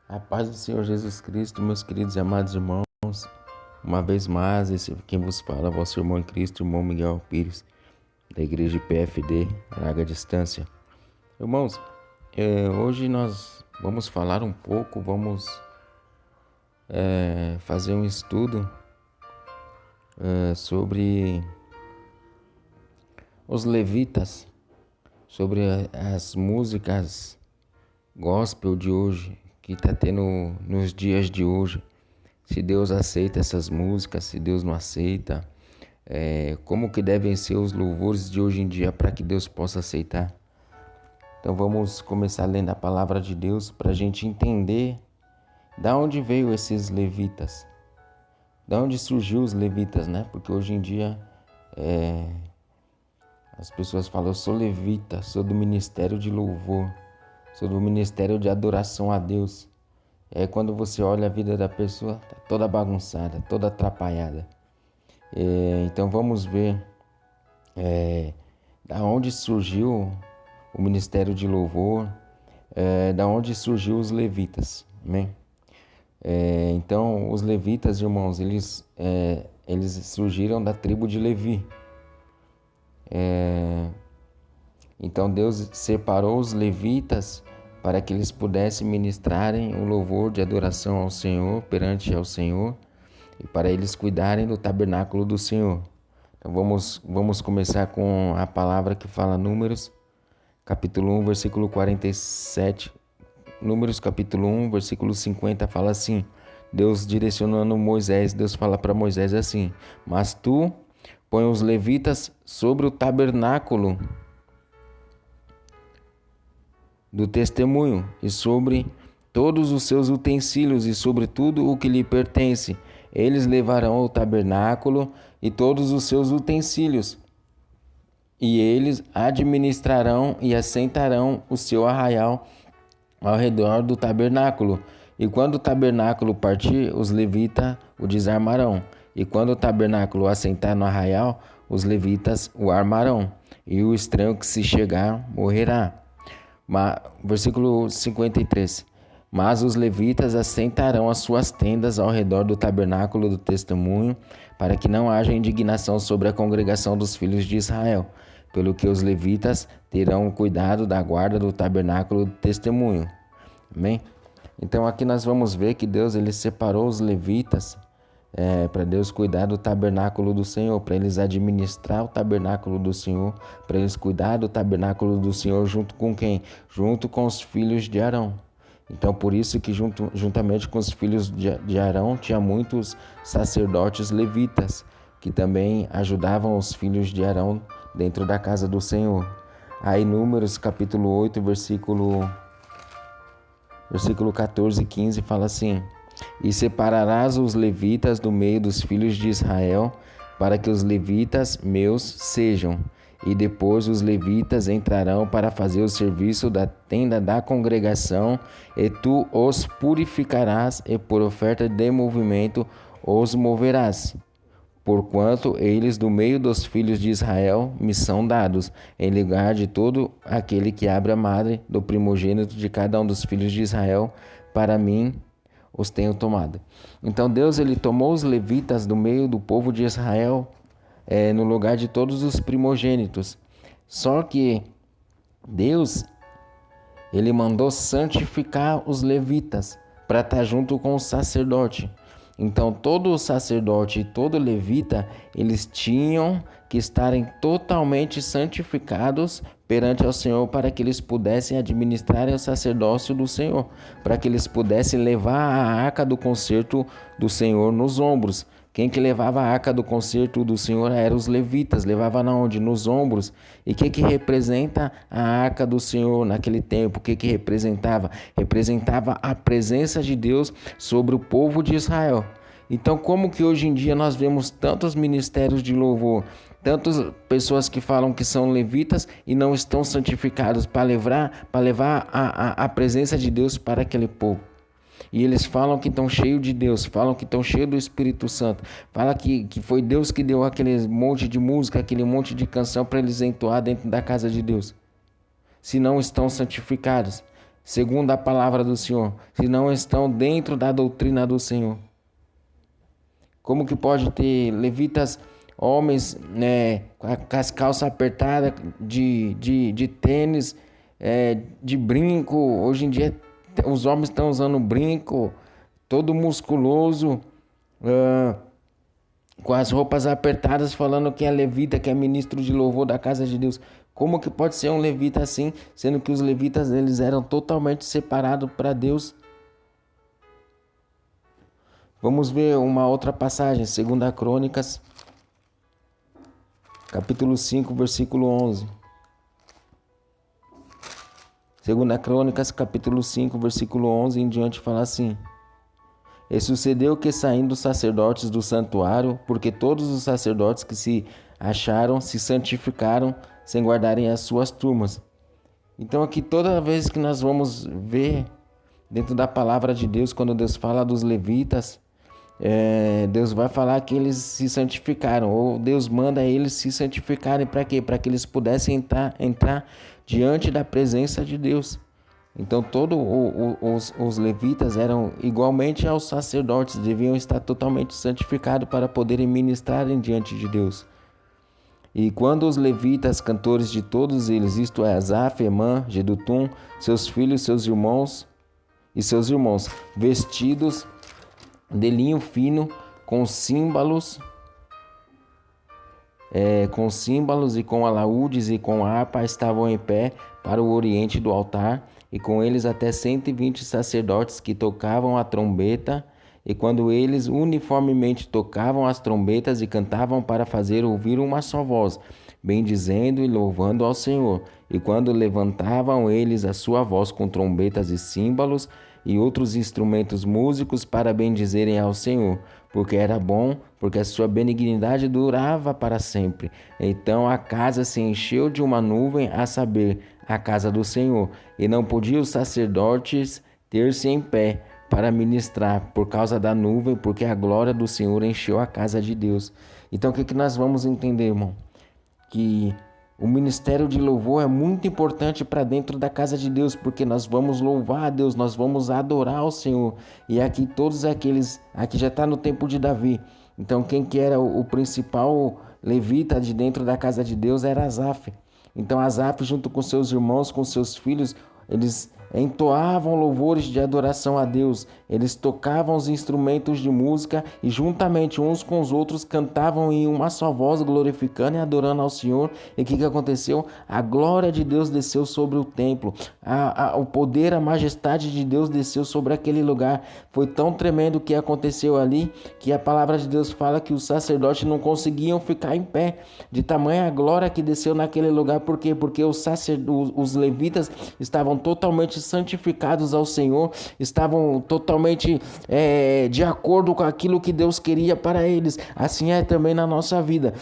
A paz do Senhor Jesus Cristo, meus queridos e amados irmãos, uma vez mais, esse quem vos fala, vosso irmão em Cristo, irmão Miguel Pires, da igreja PFD, larga distância. Irmãos, hoje nós vamos falar um pouco, vamos fazer um estudo sobre os levitas, sobre as músicas gospel de hoje, que está tendo nos dias de hoje. Se Deus aceita essas músicas, se Deus não aceita, como que devem ser os louvores de hoje em dia para que Deus possa aceitar. Então vamos começar lendo a palavra de Deus para a gente entender da onde veio esses levitas, da onde surgiu os levitas, né? Porque hoje em dia as pessoas falam: eu sou levita, sou do ministério de louvor, sou do ministério de adoração a Deus. Quando você olha a vida da pessoa, tá toda bagunçada, toda atrapalhada. Então vamos ver da onde surgiu o ministério de louvor, da onde surgiu os levitas, amém? Então os levitas, irmãos, eles surgiram da tribo de Levi. Então Deus separou os levitas para que eles pudessem ministrarem o louvor de adoração ao Senhor, perante ao Senhor, e para eles cuidarem do tabernáculo do Senhor. Então vamos começar com a palavra que fala Números, capítulo 1, versículo 47. Números, capítulo 1, versículo 50, fala assim: Deus direcionando Moisés, Deus fala para Moisés assim: mas tu põe os levitas sobre o tabernáculo do testemunho, e sobre todos os seus utensílios, e sobre tudo o que lhe pertence. Eles levarão o tabernáculo e todos os seus utensílios, e eles administrarão e assentarão o seu arraial ao redor do tabernáculo. E quando o tabernáculo partir, os levitas o desarmarão. E quando o tabernáculo assentar no arraial, os levitas o armarão. E o estranho que se chegar morrerá. Versículo 53. Mas os levitas assentarão as suas tendas ao redor do tabernáculo do testemunho, para que não haja indignação sobre a congregação dos filhos de Israel, pelo que os levitas terão cuidado da guarda do tabernáculo do testemunho. Amém? Então aqui nós vamos ver que Deus ele separou os levitas para Deus cuidar do tabernáculo do Senhor, para eles administrar o tabernáculo do Senhor, para eles cuidar do tabernáculo do Senhor junto com quem? Junto com os filhos de Arão. Então por isso que juntamente com os filhos de Arão tinha muitos sacerdotes levitas, que também ajudavam os filhos de Arão dentro da casa do Senhor. Aí Números capítulo 8, versículo 14 e 15 fala assim: e separarás os levitas do meio dos filhos de Israel, para que os levitas meus sejam. E depois os levitas entrarão para fazer o serviço da tenda da congregação, e tu os purificarás, e por oferta de movimento os moverás. Porquanto eles do meio dos filhos de Israel me são dados, em lugar de todo aquele que abre a madre do primogênito de cada um dos filhos de Israel, para mim os tenho tomado. Então Deus ele tomou os levitas do meio do povo de Israel, no lugar de todos os primogênitos. Só que Deus ele mandou santificar os levitas para estar junto com o sacerdote. Então todo sacerdote e todo levita, eles tinham que estarem totalmente santificados perante ao Senhor, para que eles pudessem administrar o sacerdócio do Senhor, para que eles pudessem levar a arca do concerto do Senhor nos ombros. Quem que levava a arca do concerto do Senhor eram os levitas, levava na onde? Nos ombros. E o que representa a arca do Senhor naquele tempo? O que representava? Representava a presença de Deus sobre o povo de Israel. Então, como que hoje em dia nós vemos tantos ministérios de louvor, tantas pessoas que falam que são levitas e não estão santificados para levar a presença de Deus para aquele povo? E eles falam que estão cheios de Deus, falam que estão cheios do Espírito Santo, falam que foi Deus que deu aquele monte de música, aquele monte de canção para eles entoar dentro da casa de Deus. Se não estão santificados, segundo a palavra do Senhor, se não estão dentro da doutrina do Senhor? Como que pode ter levitas, homens, né, com as calças apertadas, de tênis, de brinco? Hoje em dia os homens estão usando brinco, todo musculoso, com as roupas apertadas, falando que é levita, que é ministro de louvor da casa de Deus. Como que pode ser um levita assim, sendo que os levitas eles eram totalmente separados para Deus? Vamos ver uma outra passagem, 2 Crônicas, capítulo 5, versículo 11. 2 Crônicas, capítulo 5, versículo 11 em diante fala assim: E sucedeu que, saindo os sacerdotes do santuário, porque todos os sacerdotes que se acharam se santificaram sem guardarem as suas turmas. Então aqui toda vez que nós vamos ver dentro da palavra de Deus, quando Deus fala dos levitas, Deus vai falar que eles se santificaram, ou Deus manda eles se santificarem para quê? Para que eles pudessem entrar diante da presença de Deus. Então todos os levitas eram igualmente aos sacerdotes, deviam estar totalmente santificados para poderem ministrarem diante de Deus. E quando os levitas, cantores de todos eles, isto é, Asaf, Emã, Jedutum, seus filhos, seus irmãos, vestidos de linho fino, com símbolos e com alaúdes e com harpa, estavam em pé para o oriente do altar, e com eles até 120 sacerdotes que tocavam a trombeta, e quando eles uniformemente tocavam as trombetas e cantavam para fazer ouvir uma só voz, bendizendo e louvando ao Senhor. E quando levantavam eles a sua voz com trombetas e símbolos e outros instrumentos músicos para bendizerem ao Senhor, porque era bom, porque a sua benignidade durava para sempre. Então a casa se encheu de uma nuvem, a saber, a casa do Senhor, e não podiam os sacerdotes ter-se em pé para ministrar por causa da nuvem, porque a glória do Senhor encheu a casa de Deus. Então o que nós vamos entender, irmão? Que o ministério de louvor é muito importante para dentro da casa de Deus, porque nós vamos louvar a Deus, nós vamos adorar o Senhor. E aqui todos aqueles, aqui já está no tempo de Davi. Então quem que era o principal levita de dentro da casa de Deus era Asaf. Então Asaf, junto com seus irmãos, com seus filhos, eles entoavam louvores de adoração a Deus, eles tocavam os instrumentos de música e juntamente uns com os outros cantavam em uma só voz, glorificando e adorando ao Senhor. E o que aconteceu? A glória de Deus desceu sobre o templo, o poder, a majestade de Deus desceu sobre aquele lugar. Foi tão tremendo o que aconteceu ali, que a palavra de Deus fala que os sacerdotes não conseguiam ficar em pé, de tamanha glória que desceu naquele lugar. Por quê? Porque os levitas estavam totalmente santificados ao Senhor, estavam totalmente de acordo com aquilo que Deus queria para eles. Assim é também na nossa vida.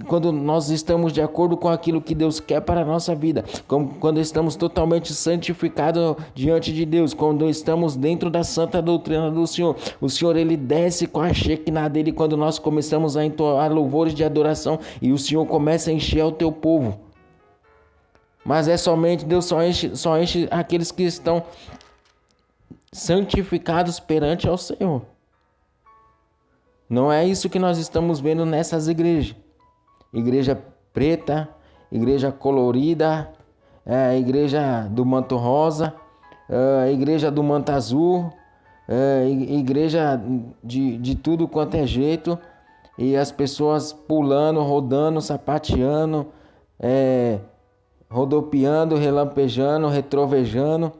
Quando nós estamos de acordo com aquilo que Deus quer para a nossa vida, quando estamos totalmente santificados diante de Deus, quando estamos dentro da santa doutrina do Senhor, o Senhor ele desce com a Shekinah dele quando nós começamos a entoar louvores de adoração, e o Senhor começa a encher o teu povo. Mas Deus só enche aqueles que estão santificados perante ao Senhor. Não é isso que nós estamos vendo nessas igrejas. Igreja preta, igreja colorida, igreja do manto rosa, igreja do manto azul, igreja de tudo quanto é jeito, e as pessoas pulando, rodando, sapateando, rodopiando, relampejando, retrovejando,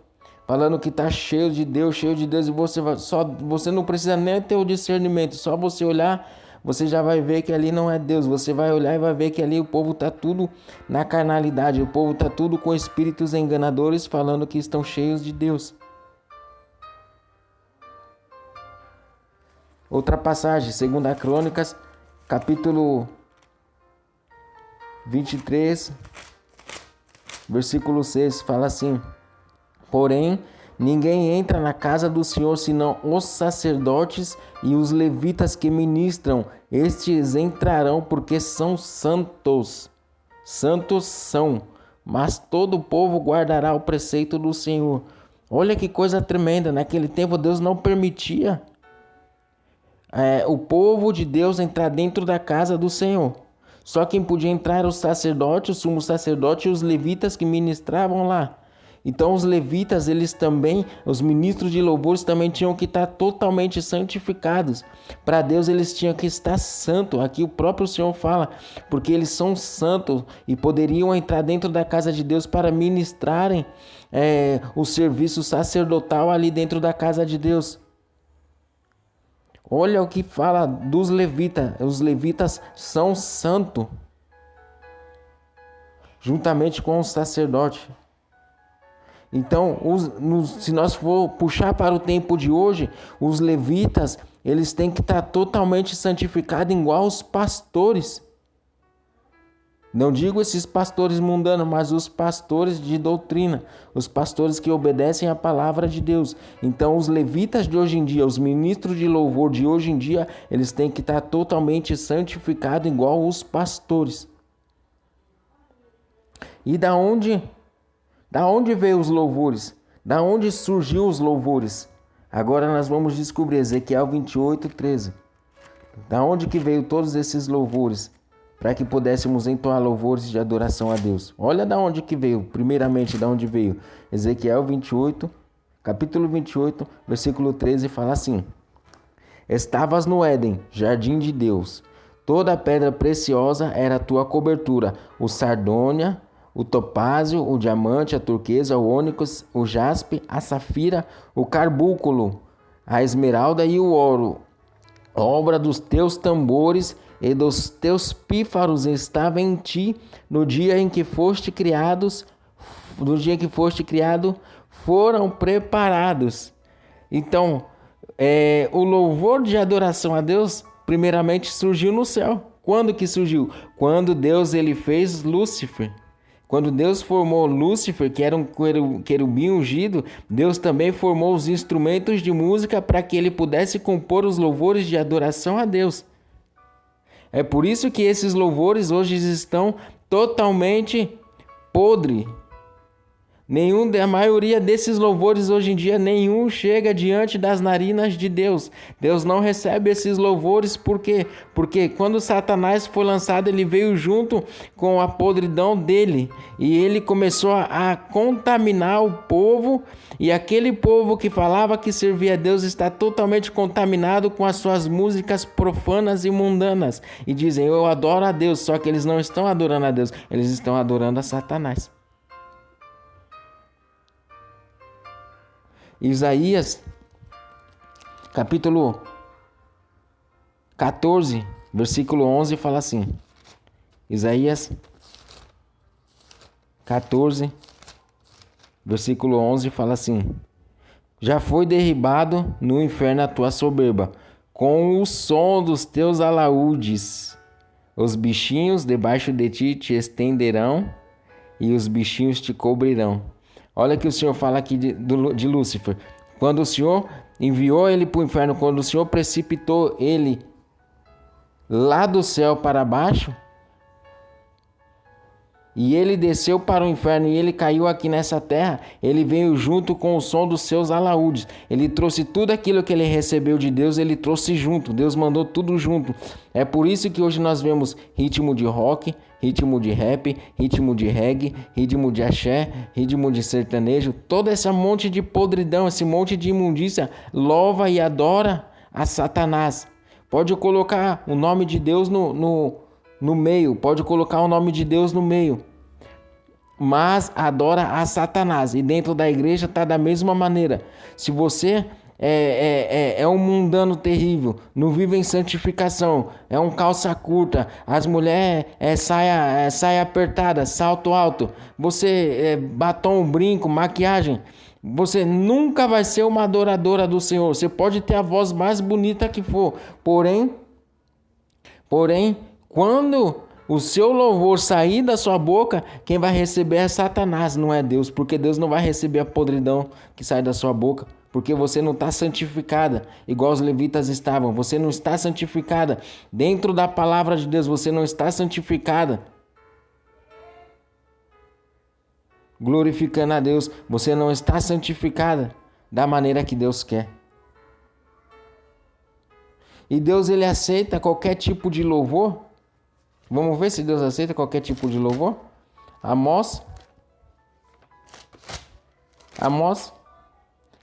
falando que está cheio de Deus, e você não precisa nem ter o discernimento, só você olhar, você já vai ver que ali não é Deus. Você vai olhar e vai ver que ali o povo está tudo na carnalidade, o povo está tudo com espíritos enganadores, falando que estão cheios de Deus. Outra passagem, 2 Crônicas, capítulo 23, versículo 6, fala assim: Porém, ninguém entra na casa do Senhor senão os sacerdotes e os levitas que ministram. Estes entrarão porque são santos. Santos são, mas todo o povo guardará o preceito do Senhor. Olha que coisa tremenda, naquele tempo Deus não permitia o povo de Deus entrar dentro da casa do Senhor. Só quem podia entrar era o sacerdote, o sumo sacerdote e os levitas que ministravam lá. Então os levitas, eles também, os ministros de louvores também tinham que estar totalmente santificados. Para Deus eles tinham que estar santos. Aqui o próprio Senhor fala, porque eles são santos e poderiam entrar dentro da casa de Deus para ministrarem o serviço sacerdotal ali dentro da casa de Deus. Olha o que fala dos levitas. Os levitas são santos, juntamente com o sacerdote. Então, se nós for puxar para o tempo de hoje, os levitas, eles têm que estar totalmente santificados igual os pastores. Não digo esses pastores mundanos, mas os pastores de doutrina, os pastores que obedecem à palavra de Deus. Então, os levitas de hoje em dia, os ministros de louvor de hoje em dia, eles têm que estar totalmente santificados igual os pastores. E da onde veio os louvores? Da onde surgiu os louvores? Agora nós vamos descobrir, Ezequiel 28:13. Da onde que veio todos esses louvores? Para que pudéssemos entoar louvores de adoração a Deus. Olha da onde que veio, primeiramente da onde veio. Ezequiel 28, capítulo 28, versículo 13, fala assim: Estavas no Éden, jardim de Deus. Toda pedra preciosa era a tua cobertura, o sardônia, o topázio, o diamante, a turquesa, o ônix, o jaspe, a safira, o carbúnculo, a esmeralda e o ouro. Obra dos teus tambores e dos teus pífaros estava em ti no dia em que foste criado, foram preparados. Então, o louvor de adoração a Deus, primeiramente surgiu no céu. Quando que surgiu? Quando Deus ele fez Lúcifer. Quando Deus formou Lúcifer, que era um querubim ungido, Deus também formou os instrumentos de música para que ele pudesse compor os louvores de adoração a Deus. É por isso que esses louvores hoje estão totalmente podres. A maioria desses louvores hoje em dia, nenhum chega diante das narinas de Deus. Deus não recebe esses louvores, por quê? Porque quando Satanás foi lançado, ele veio junto com a podridão dele. E ele começou a contaminar o povo. E aquele povo que falava que servia a Deus está totalmente contaminado com as suas músicas profanas e mundanas. E dizem, eu adoro a Deus, só que eles não estão adorando a Deus, eles estão adorando a Satanás. Isaías, capítulo 14, versículo 11, fala assim. Isaías 14, versículo 11, fala assim. Já foi derribado no inferno a tua soberba, com o som dos teus alaúdes. Os bichinhos debaixo de ti te estenderão e os bichinhos te cobrirão. Olha que o Senhor fala aqui de Lúcifer. Quando o Senhor enviou ele para o inferno, quando o Senhor precipitou ele lá do céu para baixo, e ele desceu para o inferno e ele caiu aqui nessa terra, ele veio junto com o som dos seus alaúdes. Ele trouxe tudo aquilo que ele recebeu de Deus, ele trouxe junto. Deus mandou tudo junto. É por isso que hoje nós vemos ritmo de rock, ritmo de rap, ritmo de reggae, ritmo de axé, ritmo de sertanejo. Todo esse monte de podridão, esse monte de imundícia louva e adora a Satanás. Pode colocar o nome de Deus no meio, pode colocar o nome de Deus no meio, mas adora a Satanás. E dentro da igreja está da mesma maneira. Se você é um mundano terrível, não vive em santificação, é um calça curta, as mulheres saia apertada, salto alto, você batom, brinco, maquiagem, você nunca vai ser uma adoradora do Senhor. Você pode ter a voz mais bonita que for, porém, quando o seu louvor sair da sua boca, quem vai receber é Satanás, não é Deus. Porque Deus não vai receber a podridão que sai da sua boca. Porque você não está santificada, igual os levitas estavam. Você não está santificada. Dentro da palavra de Deus, você não está santificada. glorificando a Deus, você não está santificada da maneira que Deus quer. E Deus, ele aceita qualquer tipo de louvor. Vamos ver se Deus aceita qualquer tipo de louvor? Amós,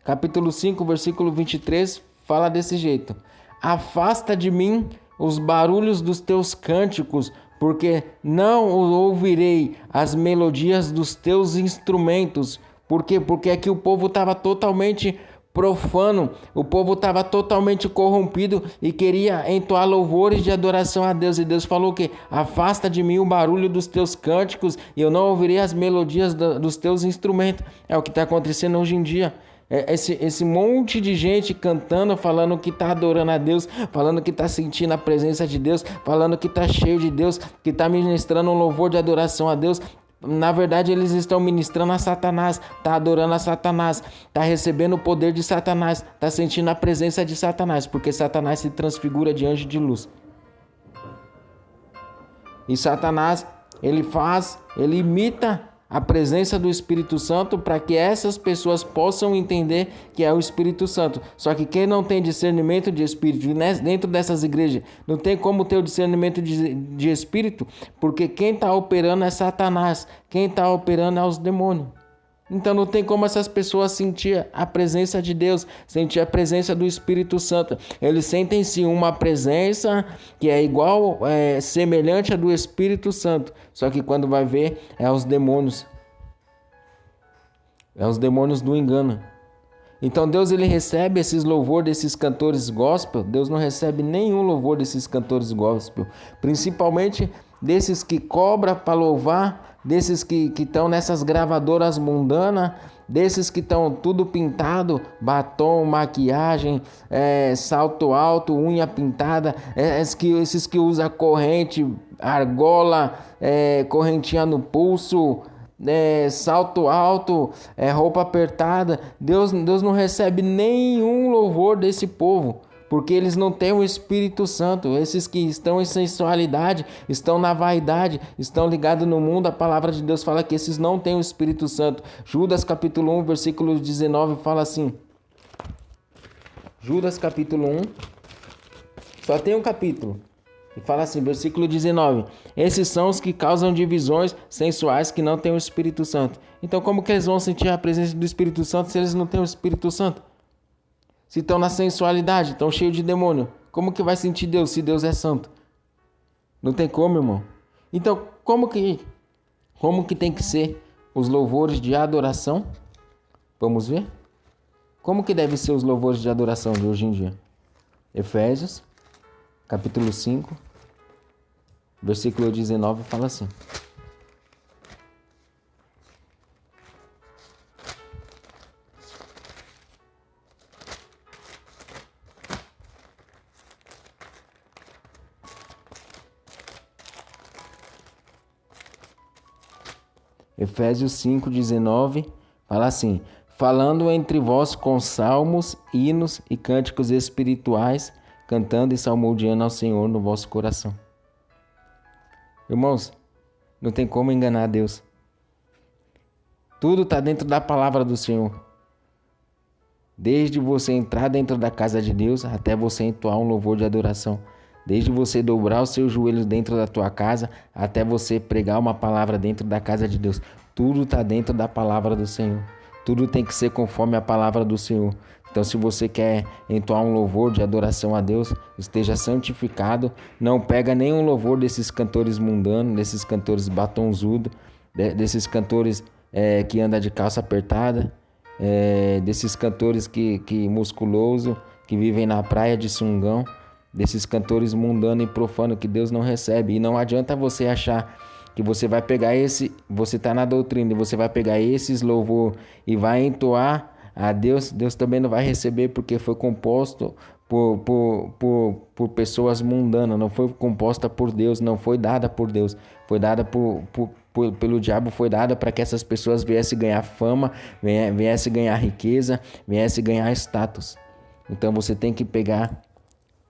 capítulo 5, versículo 23, fala desse jeito: afasta de mim os barulhos dos teus cânticos, porque não ouvirei as melodias dos teus instrumentos. Por quê? Porque aqui o povo estava totalmente profano, o povo estava totalmente corrompido e queria entoar louvores de adoração a Deus. E Deus falou que afasta de mim o barulho dos teus cânticos e eu não ouvirei as melodias dos teus instrumentos. É o que está acontecendo hoje em dia. Esse monte de gente cantando, falando que está adorando a Deus, falando que está sentindo a presença de Deus, falando que está cheio de Deus, que está ministrando um louvor de adoração a Deus. Na verdade, eles estão ministrando a Satanás, está adorando a Satanás, está recebendo o poder de Satanás, está sentindo a presença de Satanás, porque Satanás se transfigura de anjo de luz. E Satanás, ele imita a presença do Espírito Santo para que essas pessoas possam entender que é o Espírito Santo. Só que quem não tem discernimento de Espírito, dentro dessas igrejas, não tem como ter o discernimento de Espírito, porque quem está operando é Satanás, quem está operando é os demônios. Então não tem como essas pessoas sentir a presença de Deus, sentir a presença do Espírito Santo. Eles sentem sim uma presença que é igual, semelhante à do Espírito Santo. Só que quando vai ver, é os demônios. É os demônios do engano. Então Deus, ele recebe esses louvores desses cantores gospel. Deus não recebe nenhum louvor desses cantores gospel. Principalmente desses que cobram para louvar, desses que estão nessas gravadoras mundanas, desses que estão tudo pintado, batom, maquiagem, salto alto, unha pintada, esses que usam corrente, argola, correntinha no pulso, salto alto, roupa apertada. Deus não recebe nenhum louvor desse povo, porque eles não têm o Espírito Santo. Esses que estão em sensualidade, estão na vaidade, estão ligados no mundo, a palavra de Deus fala que esses não têm o Espírito Santo. Judas capítulo 1, versículo 19 fala assim. Judas capítulo 1, só tem um capítulo. E fala assim, versículo 19: esses são os que causam divisões sensuais que não têm o Espírito Santo. Então como que eles vão sentir a presença do Espírito Santo se eles não têm o Espírito Santo? Se estão na sensualidade, estão cheios de demônio, como que vai sentir Deus se Deus é santo? Não tem como, irmão. Então, como que tem que ser os louvores de adoração? Vamos ver? Como que devem ser os louvores de adoração de hoje em dia? Efésios, capítulo 5, versículo 19, fala assim. Efésios 5:19 fala assim: falando entre vós com salmos, hinos e cânticos espirituais, cantando e salmodiando ao Senhor no vosso coração. Irmãos, não tem como enganar Deus. Tudo está dentro da palavra do Senhor. Desde você entrar dentro da casa de Deus até você entoar um louvor de adoração. Desde você dobrar os seus joelhos dentro da tua casa até você pregar uma palavra dentro da casa de Deus. Tudo está dentro da palavra do Senhor. Tudo tem que ser conforme a palavra do Senhor. Então, se você quer entoar um louvor de adoração a Deus, esteja santificado. Não pega nenhum louvor desses cantores mundanos, desses cantores batonzudos, desses cantores que andam de calça apertada, desses cantores que musculoso, que vivem na praia de sungão, desses cantores mundanos e profanos que Deus não recebe. E não adianta você achar que você vai pegar você está na doutrina e você vai pegar esses louvor e vai entoar a Deus. Deus também não vai receber, porque foi composto por pessoas mundanas, não foi composta por Deus, não foi dada por Deus, foi dada pelo diabo, foi dada para que essas pessoas viessem ganhar fama, viessem ganhar riqueza, viessem ganhar status. Então você tem que pegar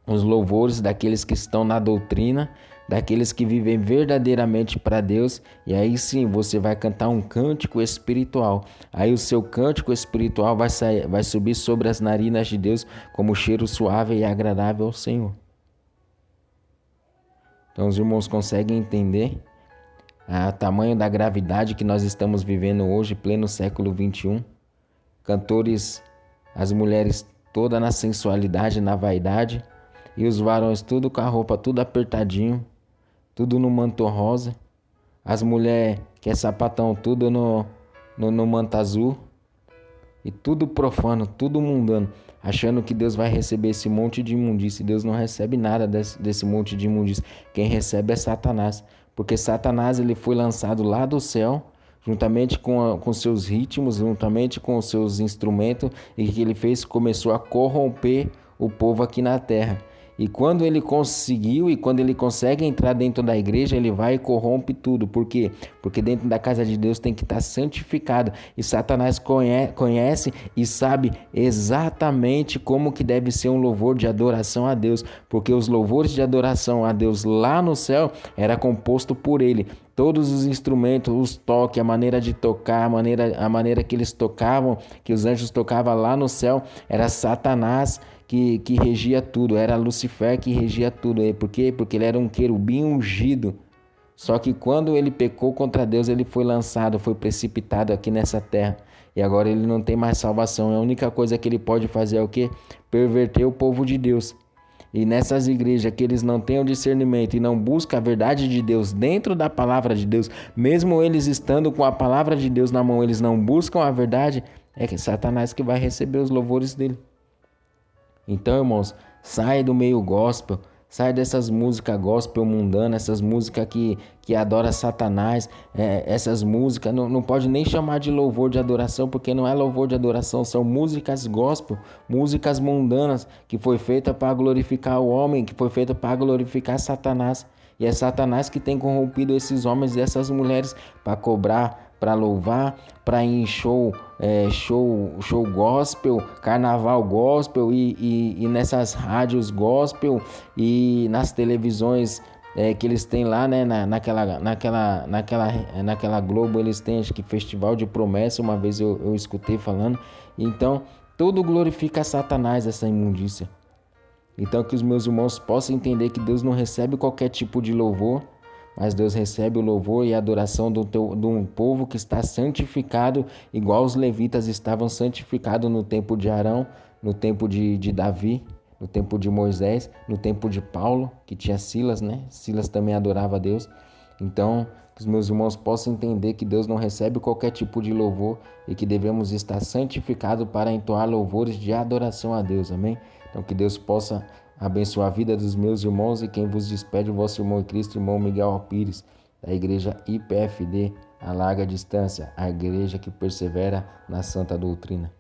os louvores daqueles que estão na doutrina, daqueles que vivem verdadeiramente para Deus, e aí sim você vai cantar um cântico espiritual. Aí o seu cântico espiritual vai subir sobre as narinas de Deus como cheiro suave e agradável ao Senhor. Então os irmãos conseguem entender o tamanho da gravidade que nós estamos vivendo hoje, pleno século 21. Cantores, as mulheres toda na sensualidade, na vaidade, e os varões tudo com a roupa tudo apertadinho, tudo no manto rosa. As mulheres que é sapatão tudo no manto azul. E tudo profano, tudo mundano, achando que Deus vai receber esse monte de imundície. Deus não recebe nada desse monte de imundície. Quem recebe é Satanás, porque Satanás ele foi lançado lá do céu, juntamente com seus ritmos, juntamente com os seus instrumentos, e o que ele fez? Começou a corromper o povo aqui na terra. E quando ele consegue entrar dentro da igreja, ele vai e corrompe tudo. Por quê? Porque dentro da casa de Deus tem que estar santificado. E Satanás conhece e sabe exatamente como que deve ser um louvor de adoração a Deus. Porque os louvores de adoração a Deus lá no céu era composto por ele. Todos os instrumentos, os toques, a maneira de tocar, a maneira que eles tocavam, que os anjos tocavam lá no céu, era Satanás que regia tudo, era Lucifer que regia tudo. Por quê? Porque ele era um querubim ungido. Só que quando ele pecou contra Deus, ele foi lançado, foi precipitado aqui nessa terra. E agora ele não tem mais salvação. A única coisa que ele pode fazer é o quê? Perverter o povo de Deus. E nessas igrejas que eles não têm o discernimento e não buscam a verdade de Deus dentro da palavra de Deus, mesmo eles estando com a palavra de Deus na mão, eles não buscam a verdade, é que Satanás que vai receber os louvores dele. Então, irmãos, sai do meio gospel, sai dessas músicas gospel mundanas, essas músicas que adoram Satanás, essas músicas, não pode nem chamar de louvor de adoração, porque não é louvor de adoração, são músicas gospel, músicas mundanas, que foi feita para glorificar o homem, que foi feita para glorificar Satanás. E é Satanás que tem corrompido esses homens e essas mulheres para cobrar, para louvar, para ir em show gospel, carnaval gospel e nessas rádios gospel e nas televisões que eles têm lá, né, naquela Globo, eles têm, acho que Festival de Promessa, uma vez eu escutei falando. Então, tudo glorifica Satanás, essa imundícia. Então, que os meus irmãos possam entender que Deus não recebe qualquer tipo de louvor, mas Deus recebe o louvor e a adoração de um povo que está santificado, igual os levitas estavam santificados no tempo de Arão, no tempo de Davi, no tempo de Moisés, no tempo de Paulo, que tinha Silas, né? Silas também adorava a Deus. Então, que os meus irmãos possam entender que Deus não recebe qualquer tipo de louvor e que devemos estar santificados para entoar louvores de adoração a Deus, amém? Então, que Deus possa abençoar a vida dos meus irmãos, e quem vos despede, o vosso irmão em Cristo, irmão Miguel Alpires, da igreja IPFD, a larga distância, a igreja que persevera na santa doutrina.